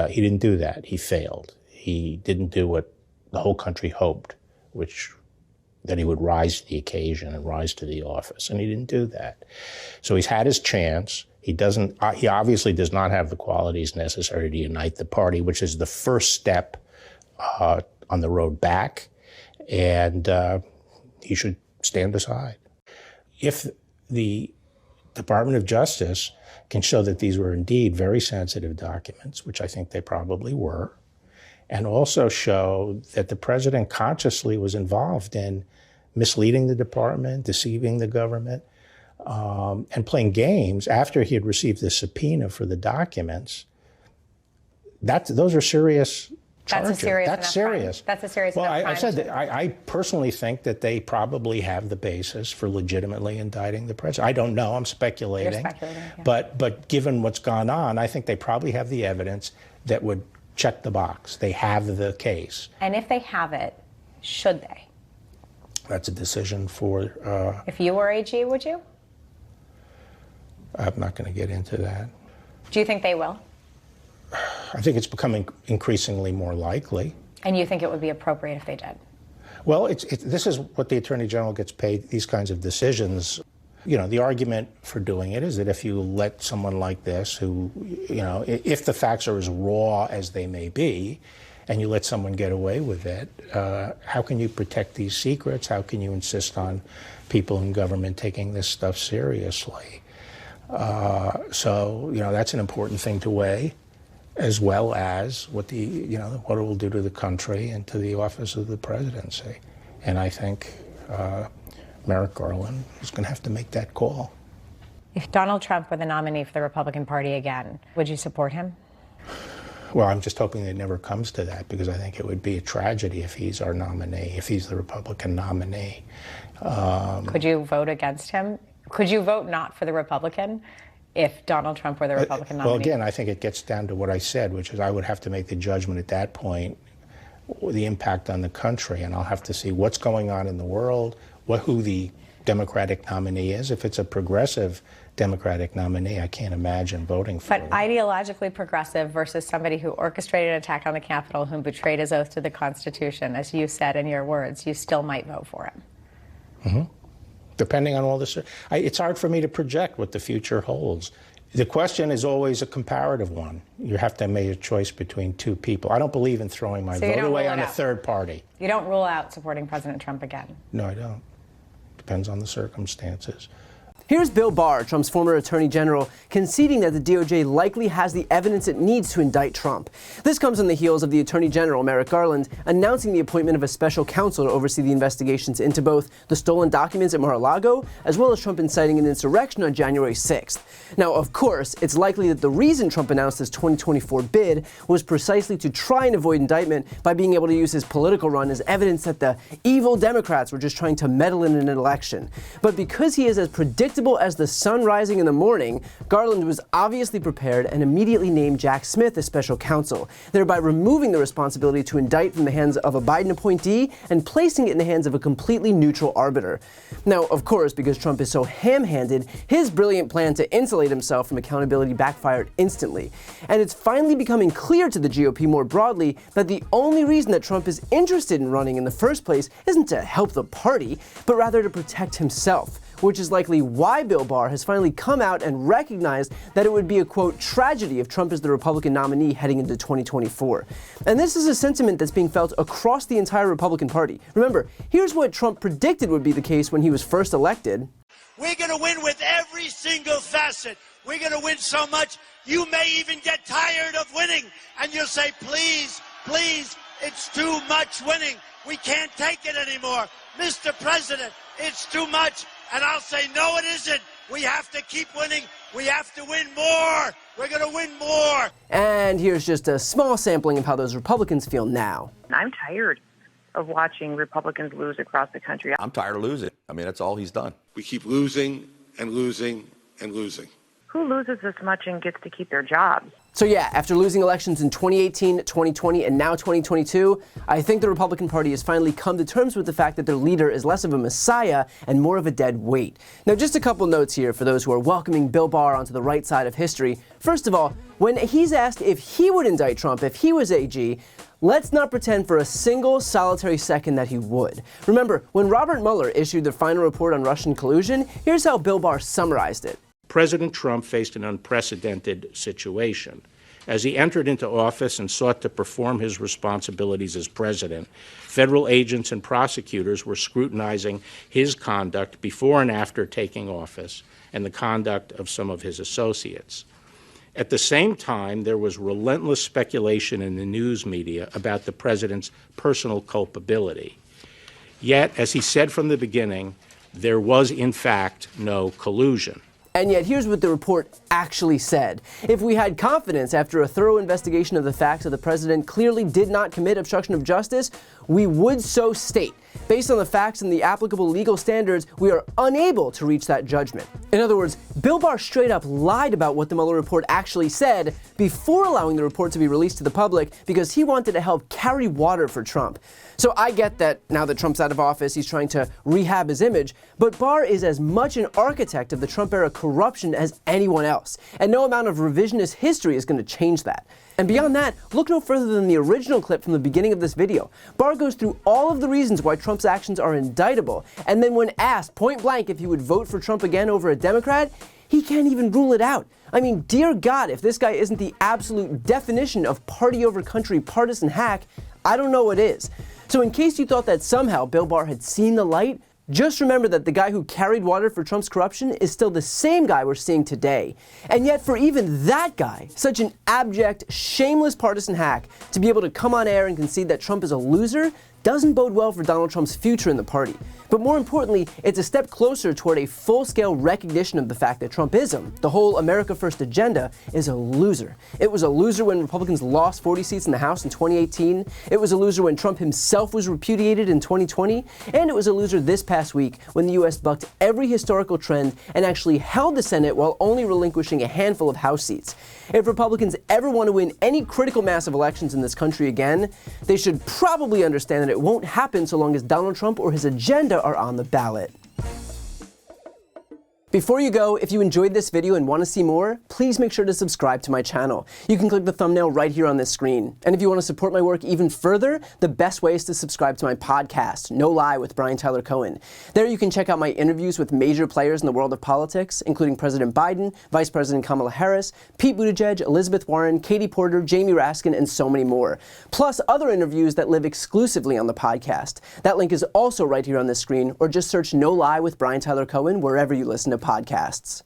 He didn't do that. He failed. He didn't do what the whole country hoped, which that he would rise to the occasion and rise to the office, and he didn't do that. So he's had his chance. He obviously does not have the qualities necessary to unite the party, which is the first step on the road back, and he should stand aside. If the Department of Justice can show that these were indeed very sensitive documents, which I think they probably were, and also show that the president consciously was involved in misleading the department, deceiving the government, and playing games after he had received the subpoena for the documents, those are serious charges. That's serious. That's a serious enough crime. I said that I personally think that they probably have the basis for legitimately indicting the president. I don't know. I'm speculating. You're speculating, yeah. But given what's gone on, I think they probably have the evidence that would check the box. They have the case. And if they have it, should they? That's a decision for... if you were AG, would you? I'm not going to get into that. Do you think they will? I think it's becoming increasingly more likely. And you think it would be appropriate if they did? Well, this is what the Attorney General gets paid, these kinds of decisions. You know, the argument for doing it is that if you let someone like this who, you know, if the facts are as raw as they may be, and you let someone get away with it, how can you protect these secrets? How can you insist on people in government taking this stuff seriously? So, you know, that's an important thing to weigh, as well as what what it will do to the country and to the office of the presidency. And I think Merrick Garland is going to have to make that call. If Donald Trump were the nominee for the Republican Party again, would you support him? Well, I'm just hoping it never comes to that, because I think it would be a tragedy if he's our nominee, if he's the Republican nominee. Could you vote against him? Could you vote not for the Republican if Donald Trump were the Republican nominee? Well, again, I think it gets down to what I said, which is I would have to make the judgment at that point, the impact on the country, and I'll have to see what's going on in the world, who the Democratic nominee is. If it's a progressive Democratic nominee, I can't imagine voting for him. But ideologically progressive versus somebody who orchestrated an attack on the Capitol, who betrayed his oath to the Constitution, as you said in your words, you still might vote for him. Mm-hmm. Depending on all this. It's hard for me to project what the future holds. The question is always a comparative one. You have to make a choice between two people. I don't believe in throwing my vote away on a third party. You don't rule out supporting President Trump again? No, I don't. Depends on the circumstances. Here's Bill Barr, Trump's former attorney general, conceding that the DOJ likely has the evidence it needs to indict Trump. This comes on the heels of the attorney general, Merrick Garland, announcing the appointment of a special counsel to oversee the investigations into both the stolen documents at Mar-a-Lago, as well as Trump inciting an insurrection on January 6th. Now, of course, it's likely that the reason Trump announced his 2024 bid was precisely to try and avoid indictment by being able to use his political run as evidence that the evil Democrats were just trying to meddle in an election. But because he is as predictable as the sun rising in the morning, Garland was obviously prepared and immediately named Jack Smith as special counsel, thereby removing the responsibility to indict from the hands of a Biden appointee and placing it in the hands of a completely neutral arbiter. Now, of course, because Trump is so ham-handed, his brilliant plan to insulate himself from accountability backfired instantly. And it's finally becoming clear to the GOP more broadly that the only reason that Trump is interested in running in the first place isn't to help the party, but rather to protect himself, which is likely why Bill Barr has finally come out and recognized that it would be a, quote, tragedy if Trump is the Republican nominee heading into 2024. And this is a sentiment that's being felt across the entire Republican Party. Remember, here's what Trump predicted would be the case when he was first elected. We're going to win with every single facet. We're going to win so much, you may even get tired of winning. And you'll say, please, please, it's too much winning. We can't take it anymore. Mr. President, it's too much. And I'll say, no, it isn't. We have to keep winning. We have to win more. We're going to win more. And here's just a small sampling of how those Republicans feel now. I'm tired of watching Republicans lose across the country. I'm tired of losing. I mean, that's all he's done. We keep losing and losing and losing. Who loses this much and gets to keep their jobs? So yeah, after losing elections in 2018, 2020, and now 2022, I think the Republican Party has finally come to terms with the fact that their leader is less of a messiah and more of a dead weight. Now, just a couple notes here for those who are welcoming Bill Barr onto the right side of history. First of all, when he's asked if he would indict Trump if he was AG, let's not pretend for a single solitary second that he would. Remember, when Robert Mueller issued the final report on Russian collusion, here's how Bill Barr summarized it. President Trump faced an unprecedented situation. As he entered into office and sought to perform his responsibilities as president, federal agents and prosecutors were scrutinizing his conduct before and after taking office and the conduct of some of his associates. At the same time, there was relentless speculation in the news media about the president's personal culpability. Yet, as he said from the beginning, there was in fact no collusion. And yet, here's what the report actually said. If we had confidence after a thorough investigation of the facts that the president clearly did not commit obstruction of justice, we would so state. Based on the facts and the applicable legal standards, we are unable to reach that judgment. In other words, Bill Barr straight up lied about what the Mueller report actually said before allowing the report to be released to the public because he wanted to help carry water for Trump. So I get that now that Trump's out of office, he's trying to rehab his image, but Barr is as much an architect of the Trump-era corruption as anyone else, and no amount of revisionist history is going to change that. And beyond that, look no further than the original clip from the beginning of this video. Barr goes through all of the reasons why Trump's actions are indictable, and then when asked point blank if he would vote for Trump again over a Democrat, he can't even rule it out. I mean, dear God, if this guy isn't the absolute definition of party over country partisan hack, I don't know what is. So in case you thought that somehow Bill Barr had seen the light, just remember that the guy who carried water for Trump's corruption is still the same guy we're seeing today. And yet for even that guy, such an abject, shameless partisan hack, to be able to come on air and concede that Trump is a loser doesn't bode well for Donald Trump's future in the party. But more importantly, it's a step closer toward a full-scale recognition of the fact that Trumpism, the whole America First agenda, is a loser. It was a loser when Republicans lost 40 seats in the House in 2018. It was a loser when Trump himself was repudiated in 2020. And it was a loser this past week when the U.S. bucked every historical trend and actually held the Senate while only relinquishing a handful of House seats. If Republicans ever want to win any critical mass of elections in this country again, they should probably understand that it won't happen so long as Donald Trump or his agenda are on the ballot. Before you go, if you enjoyed this video and want to see more, please make sure to subscribe to my channel. You can click the thumbnail right here on this screen. And if you want to support my work even further, the best way is to subscribe to my podcast, No Lie with Brian Tyler Cohen. There you can check out my interviews with major players in the world of politics, including President Biden, Vice President Kamala Harris, Pete Buttigieg, Elizabeth Warren, Katie Porter, Jamie Raskin, and so many more. Plus other interviews that live exclusively on the podcast. That link is also right here on this screen, or just search No Lie with Brian Tyler Cohen wherever you listen to podcasts.